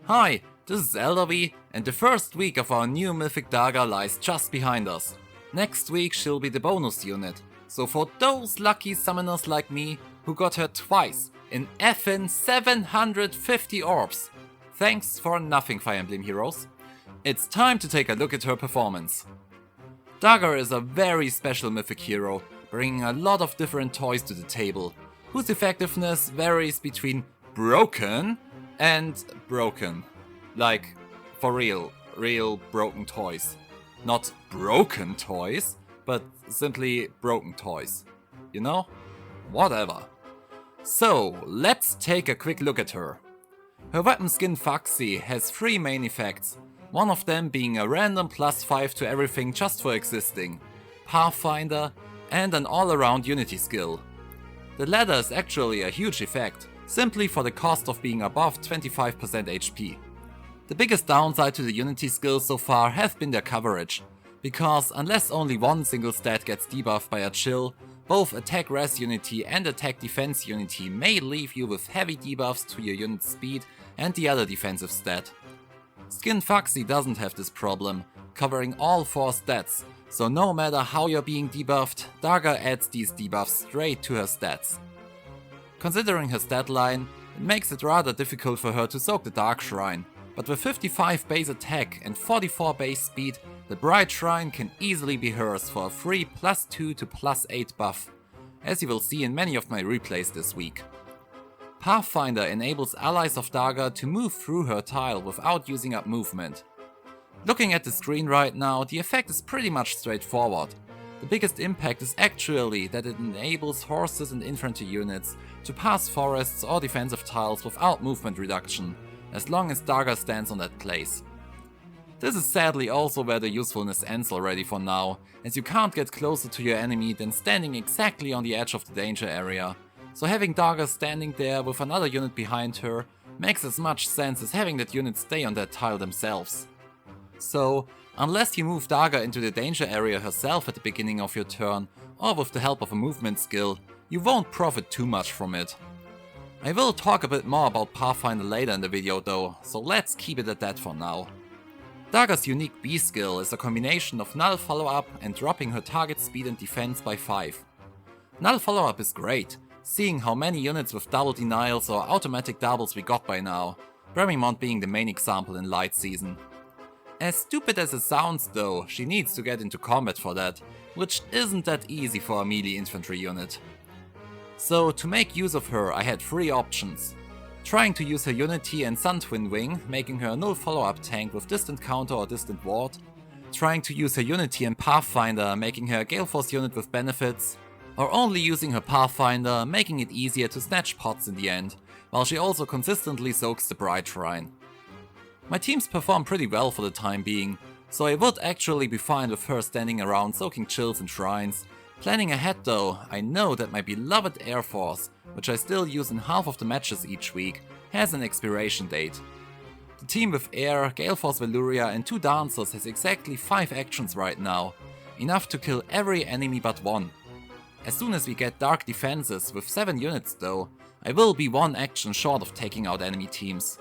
Hi, this is Eldervi, and the first week of our new Mythic Dagr lies just behind us. Next week she'll be the bonus unit, so for those lucky summoners like me who got her twice in effin' 750 orbs, thanks for nothing, Fire Emblem heroes. It's time to take a look at her performance. Dagr is a very special mythic hero, bringing a lot of different toys to the table, whose effectiveness varies between broken and broken. Like, for real broken toys. Not broken toys, but simply broken toys. You know? Whatever. So, let's take a quick look at her. Her weapon Skinfaxi has 3 main effects, one of them being a random +5 to everything just for existing, Pathfinder, and an all-around unity skill. The latter is actually a huge effect, simply for the cost of being above 25% HP. The biggest downside to the unity skills so far have been their coverage, because unless only one single stat gets debuffed by a chill, both attack res unity and attack defense unity may leave you with heavy debuffs to your unit's speed and the other defensive stat. Skinfaxi doesn't have this problem, covering all 4 stats, so no matter how you're being debuffed, Dagr adds these debuffs straight to her stats. Considering her stat line, it makes it rather difficult for her to soak the Dark Shrine, but with 55 base attack and 44 base speed, the Bright Shrine can easily be hers for a free +2 to +8 buff, as you will see in many of my replays this week. Pathfinder enables allies of Dagr to move through her tile without using up movement. Looking at the screen right now, the effect is pretty much straightforward. The biggest impact is actually that it enables horses and infantry units to pass forests or defensive tiles without movement reduction, as long as Dagr stands on that place. This is sadly also where the usefulness ends already for now, as you can't get closer to your enemy than standing exactly on the edge of the danger area, so having Dagr standing there with another unit behind her makes as much sense as having that unit stay on that tile themselves. So, unless you move Dagr into the danger area herself at the beginning of your turn, or with the help of a movement skill, you won't profit too much from it. I will talk a bit more about Pathfinder later in the video though, so let's keep it at that for now. Dagr's unique B skill is a combination of null follow-up and dropping her target speed and defense by 5. Null follow-up is great, seeing how many units with double denials or automatic doubles we got by now, Bremimont being the main example in Light Season. As stupid as it sounds though, she needs to get into combat for that, which isn't that easy for a melee infantry unit. So to make use of her I had 3 options. Trying to use her Unity and Sun Twin Wing, making her a null follow-up tank with distant counter or distant ward. Trying to use her Unity and Pathfinder, making her a Galeforce unit with benefits. Or only using her Pathfinder, making it easier to snatch pots in the end, while she also consistently soaks the Bright Shrine. My teams perform pretty well for the time being, so I would actually be fine with her standing around soaking chills and shrines. Planning ahead though, I know that my beloved Eirforce, which I still use in half of the matches each week, has an expiration date. The team with Air, Galeforce Valuria and 2 Dancers has exactly 5 actions right now, enough to kill every enemy but 1. As soon as we get Dark Defenses with 7 units though, I will be 1 action short of taking out enemy teams.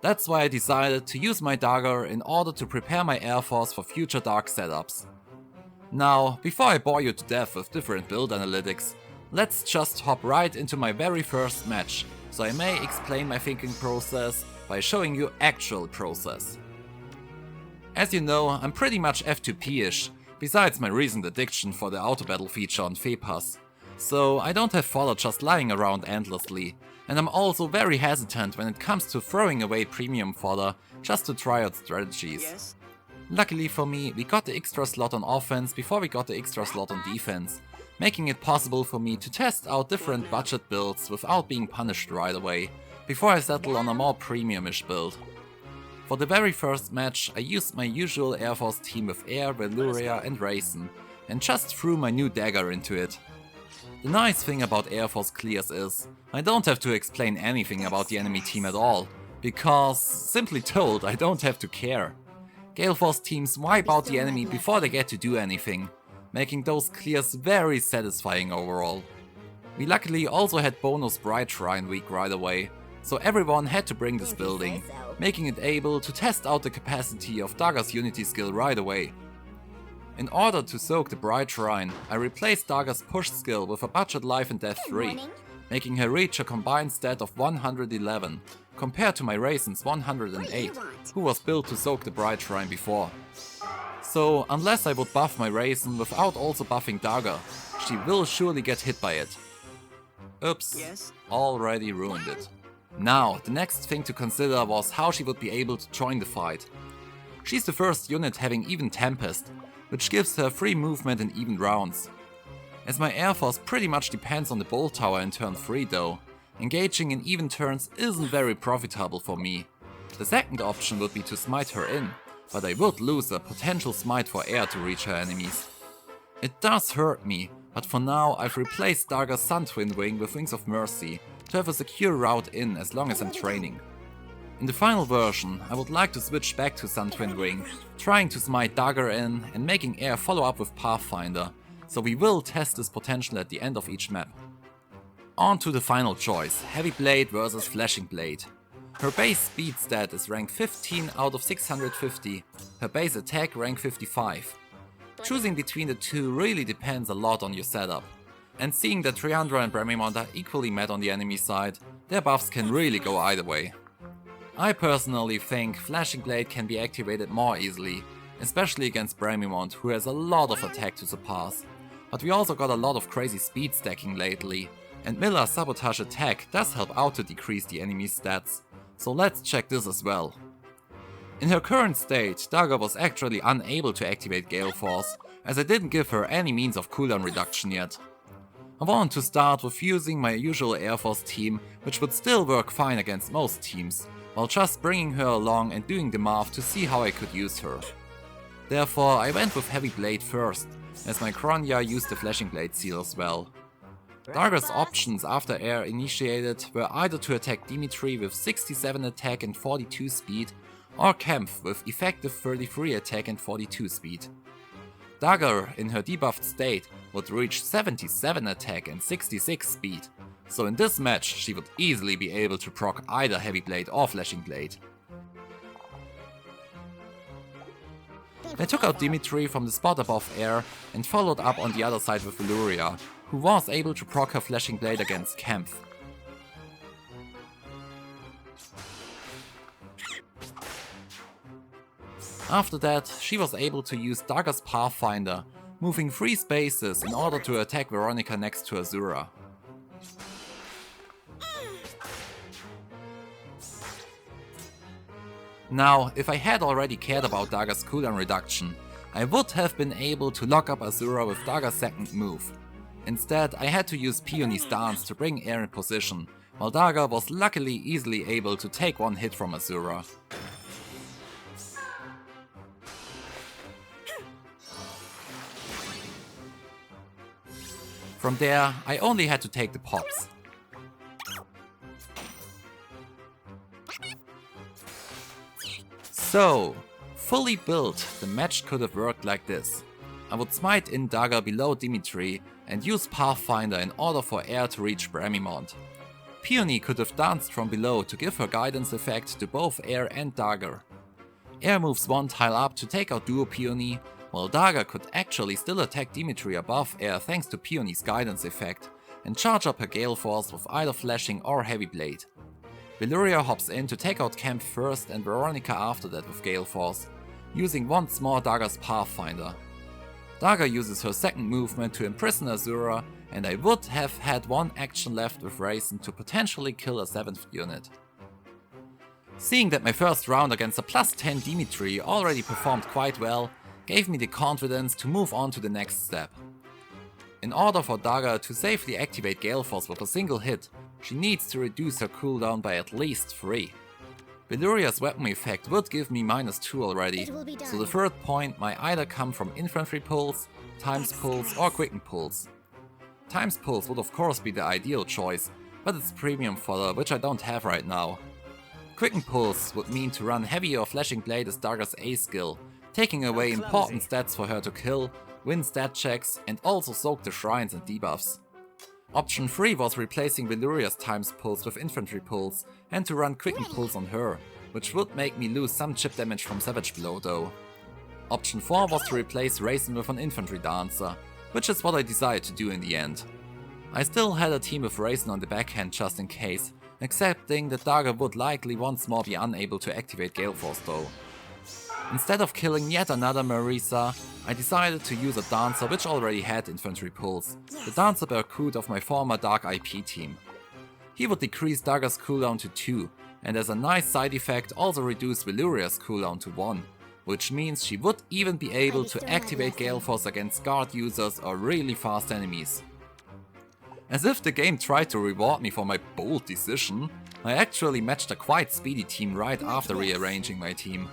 That's why I decided to use my Dagr in order to prepare my Eirforce for future Dark setups. Now, before I bore you to death with different build analytics, let's just hop right into my very first match, so I may explain my thinking process by showing you actual process. As you know, I'm pretty much F2P-ish, besides my recent addiction for the auto battle feature on FEH-Pass. So I don't have fodder just lying around endlessly, and I'm also very hesitant when it comes to throwing away premium fodder just to try out strategies. Yes. Luckily for me, we got the extra slot on offense before we got the extra slot on defense, making it possible for me to test out different budget builds without being punished right away, before I settle on a more premium-ish build. For the very first match, I used my usual Eirforce team with Air, Valuria and Raisin, and just threw my new Dagr into it. The nice thing about Eirforce clears is, I don't have to explain anything about the enemy team at all, because, simply told, I don't have to care. Galeforce teams wipe out the enemy before they get to do anything, making those clears very satisfying overall. We luckily also had bonus Bright Shrine week right away, so everyone had to bring this building, making it able to test out the capacity of Dagr's Unity skill right away. In order to soak the Bright Shrine, I replaced Dagr's push skill with a budget life and death 3, making her reach a combined stat of 111, compared to my Raisin's 108, who was built to soak the Bright Shrine before. So, unless I would buff my Raisin without also buffing Dagr, she will surely get hit by it. Oops, already ruined it. Now, the next thing to consider was how she would be able to join the fight. She's the first unit having even Tempest, which gives her free movement in even rounds. As my Eirforce pretty much depends on the Bolt Tower in turn 3 though, engaging in even turns isn't very profitable for me. The second option would be to smite her in, but I would lose a potential smite for air to reach her enemies. It does hurt me, but for now I've replaced Dagr's Sun Twin Wing with Wings of Mercy to have a secure route in as long as I'm training. In the final version, I would like to switch back to Sun Twin Wing, trying to smite Dagr in and making air follow up with Pathfinder, so we will test this potential at the end of each map. On to the final choice, Heavy Blade versus Flashing Blade. Her base speed stat is rank 15 out of 650, her base attack rank 55. Choosing between the two really depends a lot on your setup. And seeing that Triandra and Bremimond are equally met on the enemy side, their buffs can really go either way. I personally think Flashing Blade can be activated more easily, especially against Bremimond, who has a lot of attack to surpass. But we also got a lot of crazy speed stacking lately, and Miller's Sabotage attack does help out to decrease the enemy's stats, so let's check this as well. In her current state, Dagr was actually unable to activate Gale Force, as I didn't give her any means of cooldown reduction yet. I want to start with using my usual Eirforce team, which would still work fine against most teams, while just bringing her along and doing the math to see how I could use her. Therefore, I went with Heavy Blade first, as my Kronya used the Flashing Blade seal as well. Dagr's options after air initiated were either to attack Dimitri with 67 attack and 42 speed, or Kempf with effective 33 attack and 42 speed. Dagr in her debuffed state would reach 77 attack and 66 speed, so in this match she would easily be able to proc either Heavy Blade or Flashing Blade. I took out Dimitri from the spot above air and followed up on the other side with Veluria, who was able to proc her Flashing Blade against Kempf. After that, she was able to use Dagr's Pathfinder, moving 3 spaces in order to attack Veronica next to Azura. Now, if I had already cared about Dagr's cooldown reduction, I would have been able to lock up Azura with Dagr's second move. Instead, I had to use Peony's Dance to bring air in position, while Dagr was luckily easily able to take one hit from Azura. From there, I only had to take the pops. So, fully built, the match could have worked like this. I would smite in Dagr below Dimitri and use Pathfinder in order for air to reach Bremimond. Peony could have danced from below to give her guidance effect to both air and Dagr. Air moves one tile up to take out Duo Peony, while Dagr could actually still attack Dimitri above air thanks to Peony's guidance effect, and charge up her Gale Force with either Flashing or Heavy Blade. Veluria hops in to take out Kempf first and Veronica after that with Gale Force, using once more Dagr's Pathfinder. Dagr uses her second movement to imprison Azura, and I would have had one action left with Raisin to potentially kill a 7th unit. Seeing that my first round against a plus 10 Dimitri already performed quite well, gave me the confidence to move on to the next step. In order for Dagr to safely activate Gale Force with a single hit, she needs to reduce her cooldown by at least 3. Veluria's weapon effect would give me -2 already, so the third point might either come from Infantry Pulse, Times Pulse or Quicken Pulse. Times Pulse would of course be the ideal choice, but it's premium fodder which I don't have right now. Quicken Pulse would mean to run Heavy or Flashing Blade as Dagr's A skill, taking away important stats for her to kill, win stat checks and also soak the shrines and debuffs. Option 3 was replacing Veluria's times pulse with infantry pulse and to run quicken pulse on her, which would make me lose some chip damage from Savage Blow though. Option 4 was to replace Raisin with an infantry dancer, which is what I decided to do in the end. I still had a team with Raisin on the backhand just in case, accepting that Dagr would likely once more be unable to activate Galeforce though. Instead of killing yet another Marisa, I decided to use a dancer which already had infantry pulse, the dancer Berkut of my former Dark IP team. He would decrease Dagr's cooldown to 2, and as a nice side effect also reduce Veluria's cooldown to 1, which means she would even be able to activate Galeforce against guard users or really fast enemies. As if the game tried to reward me for my bold decision, I actually matched a quite speedy team right after rearranging my team.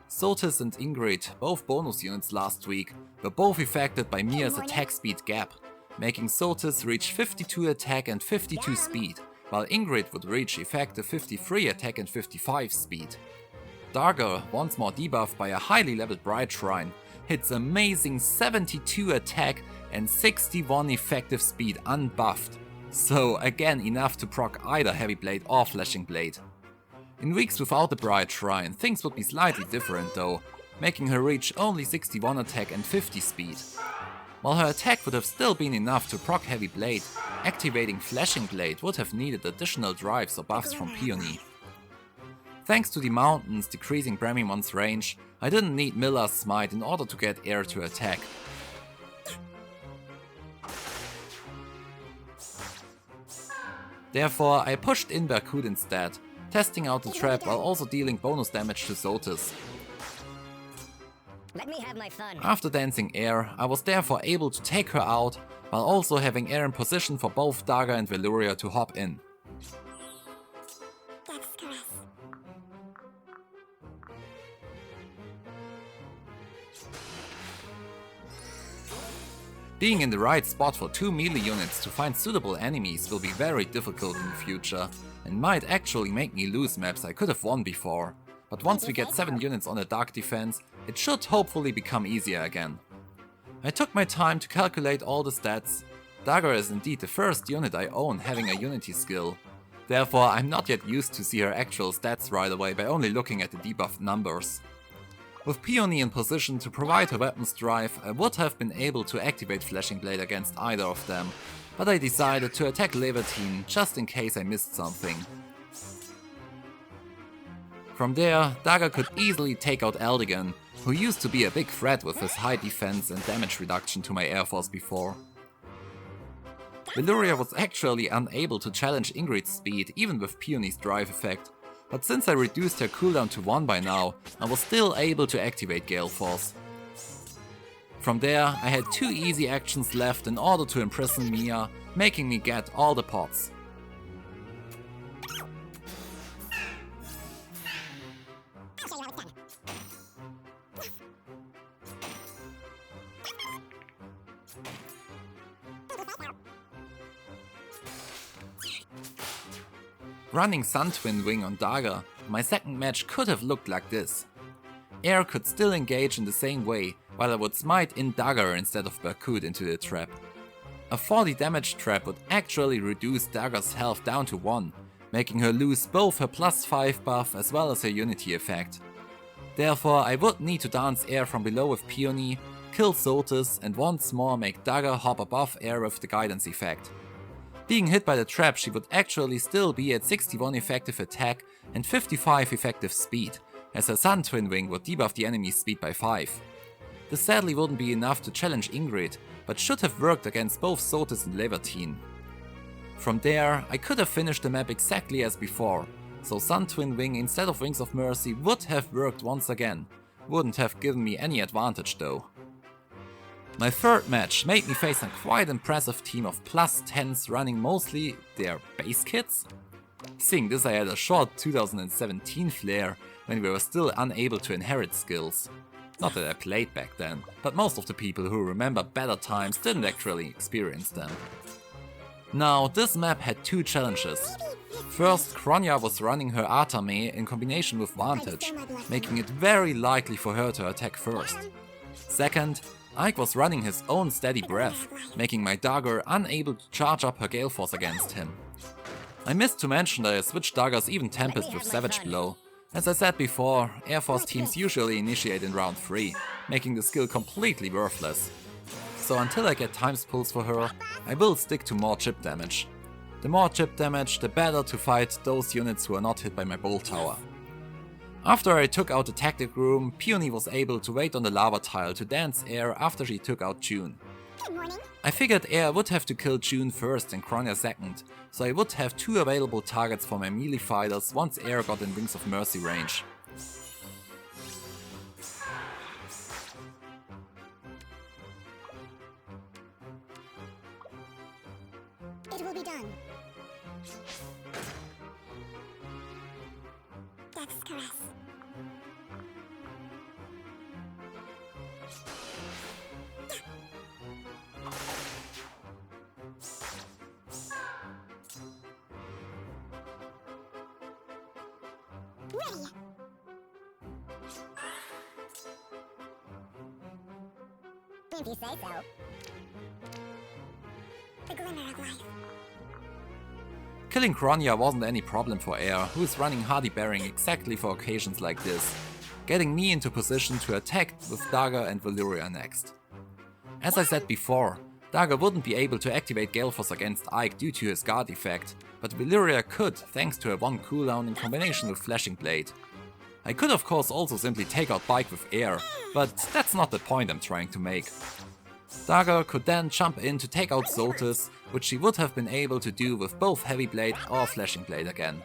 Sotis and Ingrid, both bonus units last week, were both affected by Mia's attack speed gap, making Sotis reach 52 attack and 52 speed, while Ingrid would reach effective 53 attack and 55 speed. Dagr, once more debuffed by a highly leveled Bride Shrine, hits amazing 72 attack and 61 effective speed unbuffed, so again enough to proc either Heavy Blade or Flashing Blade. In weeks without the Bride Shrine, things would be slightly different though, making her reach only 61 attack and 50 speed. While her attack would have still been enough to proc Heavy Blade, activating Flashing Blade would have needed additional drives or buffs from Peony. Thanks to the mountains decreasing Bramimon's range, I didn't need Miller's Smite in order to get Air to attack. Therefore, I pushed in Berkut instead, testing out the trap while also dealing bonus damage to Sotis. Let me have my fun. After dancing Air, I was therefore able to take her out, while also having Air in position for both Dagr and Veluria to hop in. Being in the right spot for 2 melee units to find suitable enemies will be very difficult in the future, and might actually make me lose maps I could have won before, but once we get 7 units on a dark defense, it should hopefully become easier again. I took my time to calculate all the stats. Dagr is indeed the first unit I own having a unity skill, therefore I'm not yet used to see her actual stats right away by only looking at the debuffed numbers. With Peony in position to provide her weapons drive, I would have been able to activate Flashing Blade against either of them, but I decided to attack Levatine just in case I missed something. From there, Dagr could easily take out Eldigan, who used to be a big threat with his high defense and damage reduction to my Eirforce before. Veluria was actually unable to challenge Ingrid's speed even with Peony's drive effect, but since I reduced her cooldown to 1 by now, I was still able to activate Galeforce. From there, I had 2 easy actions left in order to imprison Mia, making me get all the pots. Running Sun Twin Wing on Dagr, my second match could have looked like this. Air could still engage in the same way, while I would smite in Dagr instead of Berkut into the trap. A 40 damage trap would actually reduce Dagr's health down to 1, making her lose both her +5 buff as well as her unity effect. Therefore I would need to dance Air from below with Peony, kill Sotis and once more make Dagr hop above Air with the guidance effect. Being hit by the trap, she would actually still be at 61 effective attack and 55 effective speed, as her Sun Twin Wing would debuff the enemy's speed by 5. This sadly wouldn't be enough to challenge Ingrid, but should have worked against both Sotis and Levatine. From there, I could have finished the map exactly as before, so Sun Twin Wing instead of Wings of Mercy would have worked once again, wouldn't have given me any advantage though. My third match made me face a quite impressive team of +10s running mostly their base kits. Seeing this, I had a short 2017 flair when we were still unable to inherit skills. Not that I played back then, but most of the people who remember better times didn't actually experience them. Now, this map had 2 challenges. First, Kronya was running her Atame in combination with Vantage, making it very likely for her to attack first. Second, Ike was running his own steady breath, making my Dagr unable to charge up her Gale Force against him. I missed to mention that I switched Daggers even Tempest with Savage Blow. As I said before, Eirforce teams usually initiate in round 3, making the skill completely worthless. So until I get times pulls for her, I will stick to more chip damage. The more chip damage, the better to fight those units who are not hit by my Bolt Tower. After I took out the Tactic Room, Peony was able to wait on the lava tile to dance Air after she took out June. I figured Air would have to kill June first and Kronya second, so I would have 2 available targets for my melee fighters once Air got in Wings of Mercy range. It will be done. Death's caress. Ready. If you say so. The glimmer of life. Killing Kronya wasn't any problem for Air, who is running Hardy Bearing exactly for occasions like this, getting me into position to attack with Dagr and Valyria next. As I said before, Dagr wouldn't be able to activate Gale Force against Ike due to his guard effect, but Valyria could thanks to her 1 cooldown in combination with Flashing Blade. I could of course also simply take out Bike with Air, but that's not the point I'm trying to make. Dagr could then jump in to take out Zotis, which she would have been able to do with both Heavy Blade or Flashing Blade again.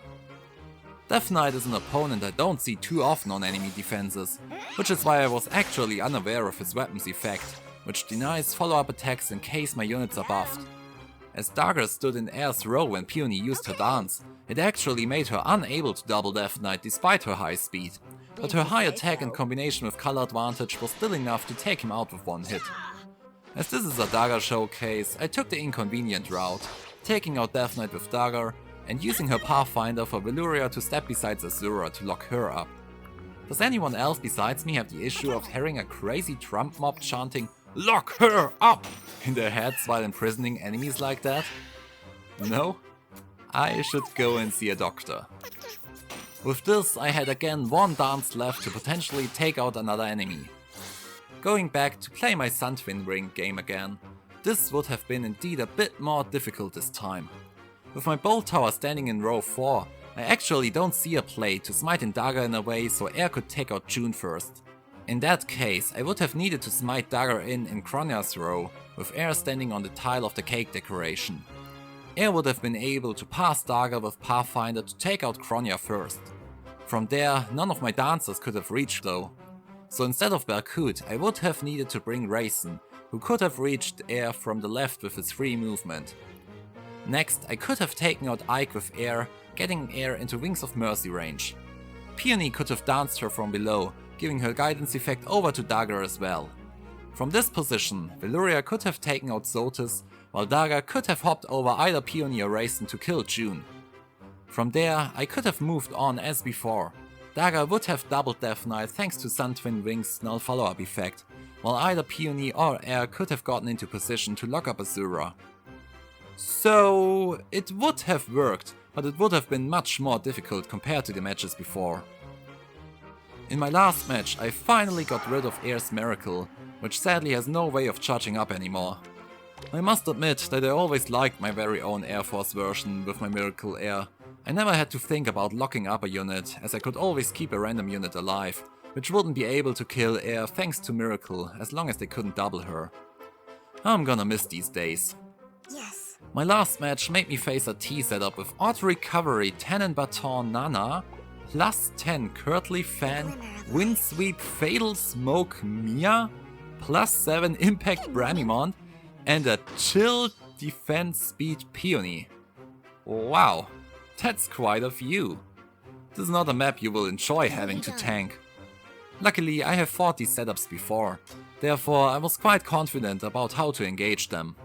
Death Knight is an opponent I don't see too often on enemy defenses, which is why I was actually unaware of his weapons effect, which denies follow-up attacks in case my units are buffed. As Dagr stood in Air's row when Peony used her dance, it actually made her unable to double Death Knight despite her high speed, but her high attack in combination with color advantage was still enough to take him out with 1 hit. As this is a Dagr showcase, I took the inconvenient route, taking out Death Knight with Dagr and using her Pathfinder for Valyria to step beside Azura to lock her up. Does anyone else besides me have the issue of hearing a crazy Trump mob chanting "Lock her up!" in their heads while imprisoning enemies like that? No? I should go and see a doctor. With this, I had again 1 dance left to potentially take out another enemy. Going back to play my Sun Twin Ring game again, this would have been indeed a bit more difficult this time. With my Bolt Tower standing in row 4, I actually don't see a play to smite in Dagr in a way so Air could take out June first. In that case, I would have needed to smite Dagr in Kronya's row, with Air standing on the tile of the cake decoration. Air would have been able to pass Dagr with Pathfinder to take out Kronya first. From there, none of my dancers could have reached though. So instead of Berkut, I would have needed to bring Raisin, who could have reached Air from the left with his free movement. Next, I could have taken out Ike with Air, getting Air into Wings of Mercy range. Peony could have danced her from below, giving her guidance effect over to Dagr as well. From this position, Valyria could have taken out Zotis, while Dagr could have hopped over either Peony or Raisin to kill June. From there, I could have moved on as before. Dagr would have doubled Death Knight thanks to Sun Twin Wings' null follow-up effect, while either Peony or Air could have gotten into position to lock up Azura. So it would have worked, but it would have been much more difficult compared to the matches before. In my last match, I finally got rid of Air's Miracle, which sadly has no way of charging up anymore. I must admit that I always liked my very own Eirforce version with my Miracle Air. I never had to think about locking up a unit, as I could always keep a random unit alive, which wouldn't be able to kill Air thanks to Miracle, as long as they couldn't double her. I'm gonna miss these days. Yes. My last match made me face a T setup with Auto Recovery 10 and Baton Nana, plus 10 Curtly Fan, Windsweep Fatal Smoke Mia, plus 7 Impact Bramimond, and a Chill Defense Speed Peony. Wow, that's quite a few. This is not a map you will enjoy having to tank. Luckily, I have fought these setups before, therefore I was quite confident about how to engage them.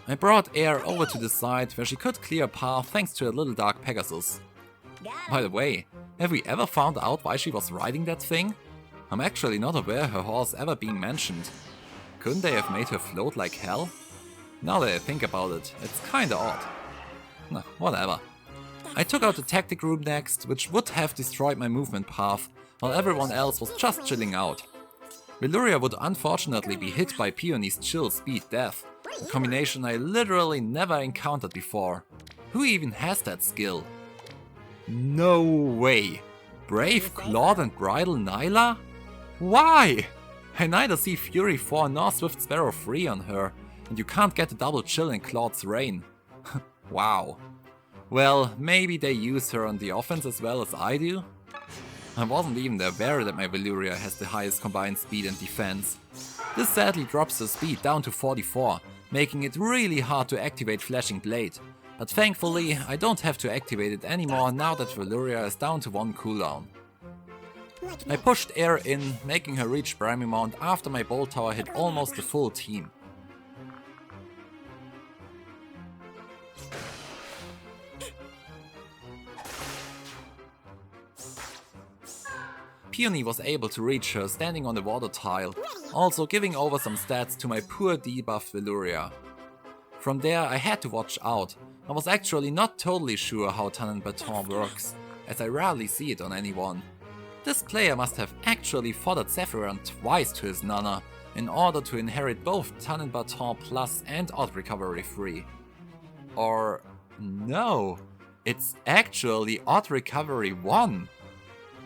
I brought Air over to the side where she could clear a path thanks to a little dark Pegasus. By the way, have we ever found out why she was riding that thing? I'm actually not aware her horse ever being mentioned. Couldn't they have made her float like hell? Now that I think about it, it's kinda odd. Nah, whatever. I took out the tactic room next, which would have destroyed my movement path, while everyone else was just chilling out. Veluria would unfortunately be hit by Peony's chill speed death, a combination I literally never encountered before. Who even has that skill? No way! Brave Claude and Bridal Nyla? Why? I neither see Fury 4 nor Swift Sparrow 3 on her, and you can't get a double chill in Claude's reign. Wow. Well, maybe they use her on the offense as well as I do? I wasn't even aware that my Veluria has the highest combined speed and defense. This sadly drops her speed down to 44, making it really hard to activate Flashing Blade. But thankfully, I don't have to activate it anymore now that Veluria is down to 1 cooldown. I pushed Air in, making her reach Bramimount after my Bolt Tower hit almost the full team. Peony was able to reach her standing on the water tile, also giving over some stats to my poor debuffed Veluria. From there I had to watch out. I was actually not totally sure how Tannen Baton works, as I rarely see it on anyone. This player must have actually foddered Sephiron twice to his Nana, in order to inherit both Tannen Baton Plus and Odd Recovery 3. Or no, it's actually Odd Recovery 1.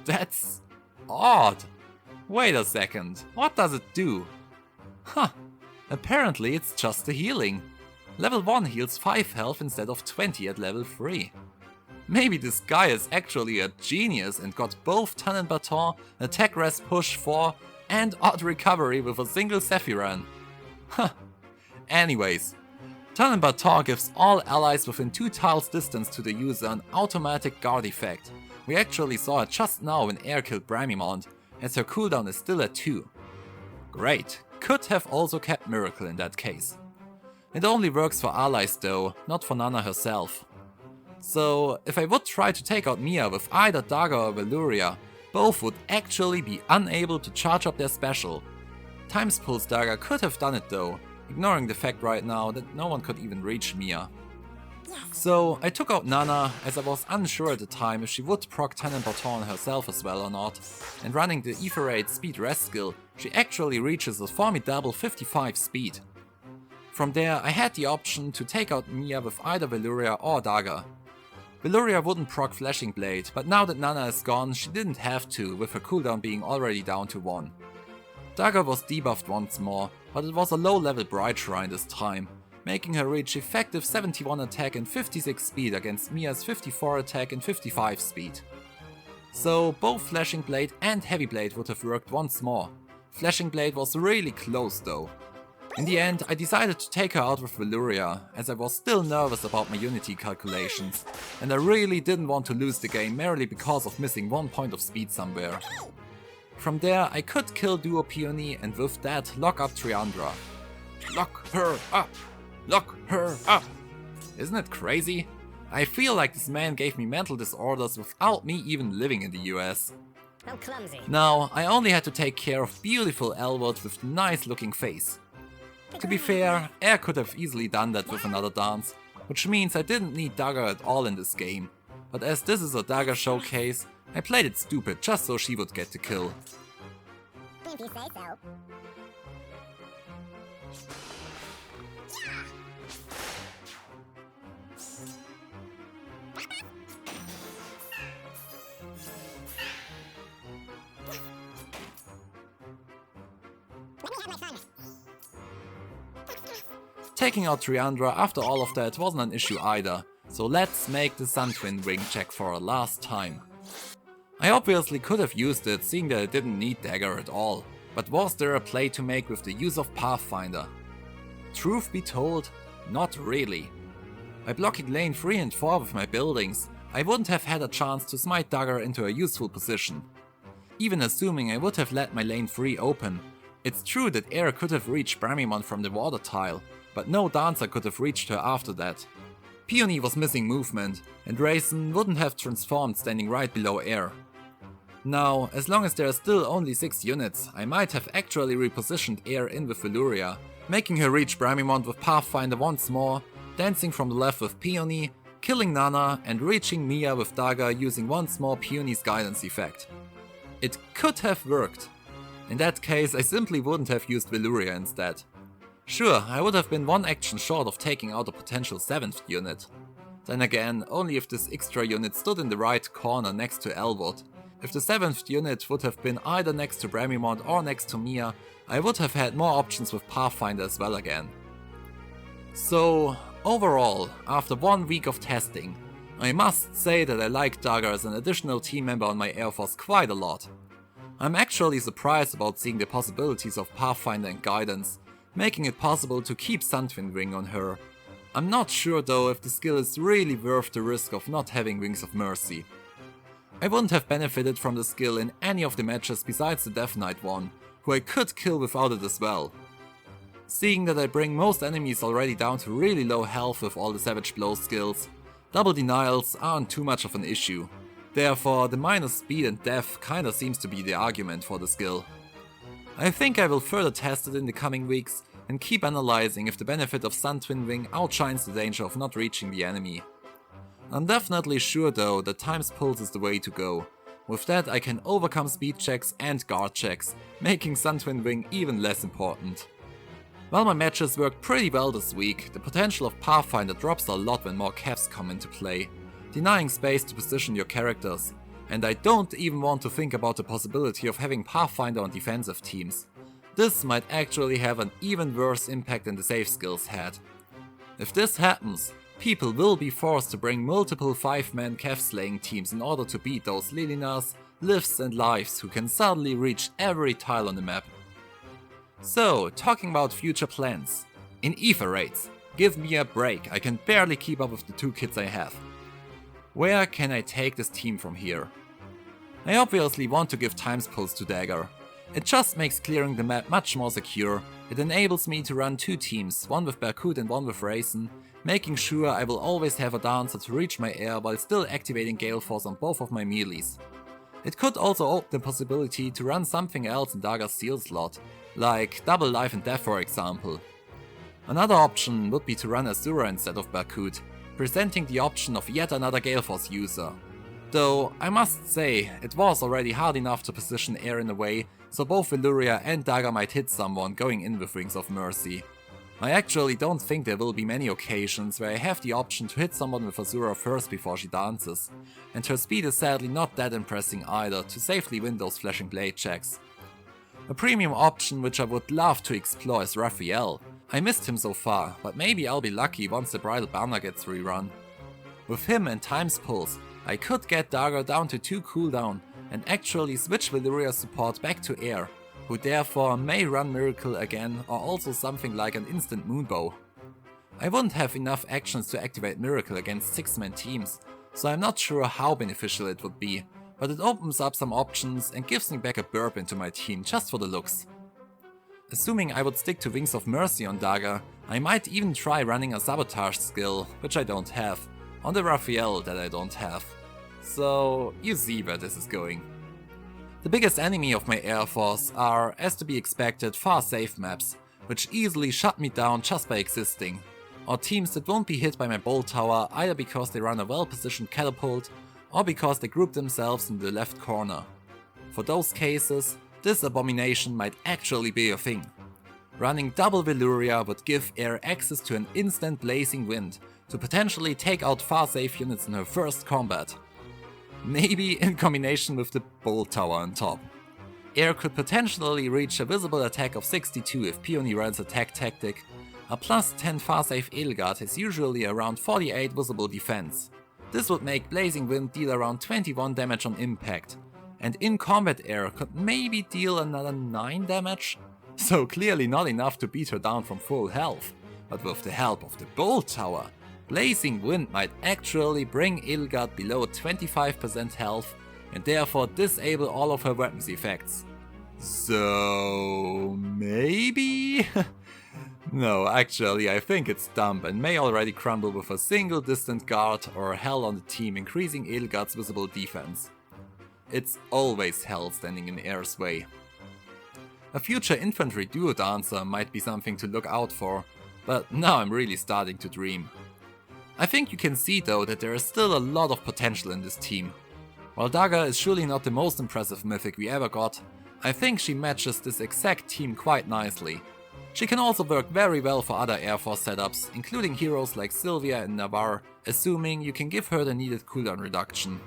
That's odd. Wait a second, what does it do? Huh, apparently it's just the healing. Level 1 heals 5 health instead of 20 at level 3. Maybe this guy is actually a genius and got both Tannen Baton, Attack Rest Push 4 and Odd Recovery with a single Sephiron. Huh. Anyways, Tannen Baton gives all allies within 2 tiles distance to the user an automatic guard effect. We actually saw it just now when Air killed Bramimount, as her cooldown is still at 2. Great, could have also kept Miracle in that case. It only works for allies though, not for Nana herself. So if I would try to take out Mia with either Dagr or Veluria, both would actually be unable to charge up their special. Times Pulse Dagr could have done it though, ignoring the fact right now that no one could even reach Mia. So I took out Nana, as I was unsure at the time if she would proc Tannen Baton herself as well or not, and running the Aether speed rest skill, she actually reaches a formidable 55 speed. From there I had the option to take out Mia with either Veluria or Dagr. Veluria wouldn't proc Flashing Blade, but now that Nana is gone she didn't have to, with her cooldown being already down to 1. Dagr was debuffed once more, but it was a low level Bride Shrine this time, making her reach effective 71 attack and 56 speed against Mia's 54 attack and 55 speed. So both Flashing Blade and Heavy Blade would have worked once more. Flashing Blade was really close though. In the end I decided to take her out with Veluria, as I was still nervous about my Unity calculations, and I really didn't want to lose the game merely because of missing 1 point of speed somewhere. From there I could kill Duo Peony and with that lock up Triandra. Lock her up! Lock her up! Isn't it crazy? I feel like this man gave me mental disorders without me even living in the US. How clumsy. Now, I only had to take care of beautiful Elwood with nice looking face. To be fair, Air could have easily done that with another dance, which means I didn't need Dagr at all in this game. But as this is a Dagr showcase, I played it stupid just so she would get the kill. If you say so. Taking out Triandra after all of that wasn't an issue either, so let's make the Sun Twin Wing check for a last time. I obviously could have used it, seeing that I didn't need Dagr at all, but was there a play to make with the use of Pathfinder? Truth be told, not really. By blocking lane 3 and 4 with my buildings, I wouldn't have had a chance to smite Dagr into a useful position. Even assuming I would have let my lane 3 open, it's true that Air could have reached Bramimon from the water tile, but no dancer could have reached her after that. Peony was missing movement, and Raisin wouldn't have transformed standing right below Air. Now, as long as there are still only 6 units, I might have actually repositioned Air in with Valyria, making her reach Bramimont with Pathfinder once more, dancing from the left with Peony, killing Nana, and reaching Mia with Dagr using once more Peony's guidance effect. It could have worked. In that case, I simply wouldn't have used Valyria instead. Sure, I would have been one action short of taking out a potential 7th unit. Then again, only if this extra unit stood in the right corner next to Elwood. If the 7th unit would have been either next to Bramimont or next to Mia, I would have had more options with Pathfinder as well again. So, overall, after 1 week of testing, I must say that I like Dagr as an additional team member on my Eirforce quite a lot. I'm actually surprised about seeing the possibilities of Pathfinder and Guidance, making it possible to keep Sundwin Ring on her. I'm not sure though if the skill is really worth the risk of not having Wings of Mercy. I wouldn't have benefited from the skill in any of the matches besides the Death Knight one, who I could kill without it as well. Seeing that I bring most enemies already down to really low health with all the Savage Blow skills, double denials aren't too much of an issue. Therefore, the minus speed and death kinda seems to be the argument for the skill. I think I will further test it in the coming weeks and keep analyzing if the benefit of Sun Twin Wing outshines the danger of not reaching the enemy. I'm definitely sure though that Time's Pulse is the way to go. With that I can overcome speed checks and guard checks, making Sun Twin Wing even less important. While my matches worked pretty well this week, the potential of Pathfinder drops a lot when more caps come into play, denying space to position your characters, and I don't even want to think about the possibility of having Pathfinder on defensive teams. This might actually have an even worse impact than the save skills had. If this happens, people will be forced to bring multiple 5-man Cav slaying teams in order to beat those Lilinas, Livs and Lives who can suddenly reach every tile on the map. So, talking about future plans. In Aether raids, give me a break, I can barely keep up with the 2 kits I have. Where can I take this team from here? I obviously want to give Time's Pulse to Dagr. It just makes clearing the map much more secure, it enables me to run 2 teams, one with Berkut and one with Raisin, making sure I will always have a dancer to reach my air while still activating Gale Force on both of my melees. It could also open the possibility to run something else in Dagr's seal slot, like double life and death for example. Another option would be to run Azura instead of Berkut, presenting the option of yet another Gale Force user. Though, I must say, it was already hard enough to position air in a way so both Valyria and Dagr might hit someone going in with Wings of Mercy. I actually don't think there will be many occasions where I have the option to hit someone with Azura first before she dances, and her speed is sadly not that impressive either to safely win those flashing blade checks. A premium option which I would love to explore is Raphael. I missed him so far, but maybe I'll be lucky once the Bridal banner gets rerun. With him and Time's Pulse, I could get Dagr down to 2 cooldown and actually switch Valyria's support back to air, who therefore may run Miracle again or also something like an instant Moonbow. I wouldn't have enough actions to activate Miracle against 6-man teams, so I'm not sure how beneficial it would be, but it opens up some options and gives me back a burp into my team just for the looks. Assuming I would stick to Wings of Mercy on Dagr, I might even try running a Sabotage skill, which I don't have, on the Raphael that I don't have. So, you see where this is going. The biggest enemy of my Eirforce are, as to be expected, far safe maps, which easily shut me down just by existing, or teams that won't be hit by my bolt tower either because they run a well-positioned catapult, or because they group themselves in the left corner. For those cases, this abomination might actually be a thing. Running double Valyria would give air access to an instant blazing wind to potentially take out far safe units in her first combat. Maybe in combination with the bolt tower on top. Air could potentially reach a visible attack of 62 if Peony runs attack tactic. A plus 10 far safe Edelgard is usually around 48 visible defense. This would make Blazing Wind deal around 21 damage on impact, and in combat air could maybe deal another 9 damage? So clearly not enough to beat her down from full health, but with the help of the bolt tower, Blazing Wind might actually bring Edelgard below 25% health and therefore disable all of her weapons effects. So maybe? No, actually I think it's dumb and may already crumble with a single distant guard or hell on the team increasing Edelgard's visible defense. It's always hell standing in Air's way. A future infantry duo dancer might be something to look out for, but now I'm really starting to dream. I think you can see though that there is still a lot of potential in this team. While Dagr is surely not the most impressive mythic we ever got, I think she matches this exact team quite nicely. She can also work very well for other Eirforce setups, including heroes like Sylvia and Navarre, assuming you can give her the needed cooldown reduction.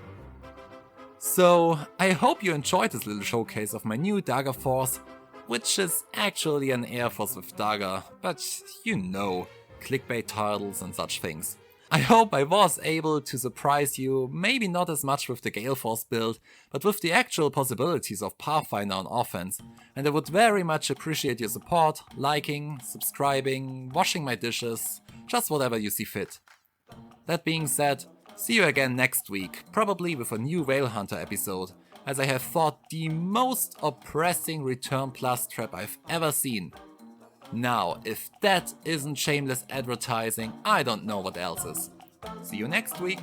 So, I hope you enjoyed this little showcase of my new Dagr force, which is actually an Eirforce with Dagr, but you know, clickbait titles and such things. I hope I was able to surprise you, maybe not as much with the Galeforce build, but with the actual possibilities of Pathfinder on offense, and I would very much appreciate your support, liking, subscribing, washing my dishes, just whatever you see fit. That being said, see you again next week, probably with a new Whale Hunter episode, as I have fought the most oppressing return plus trap I've ever seen. Now, if that isn't shameless advertising, I don't know what else is. See you next week!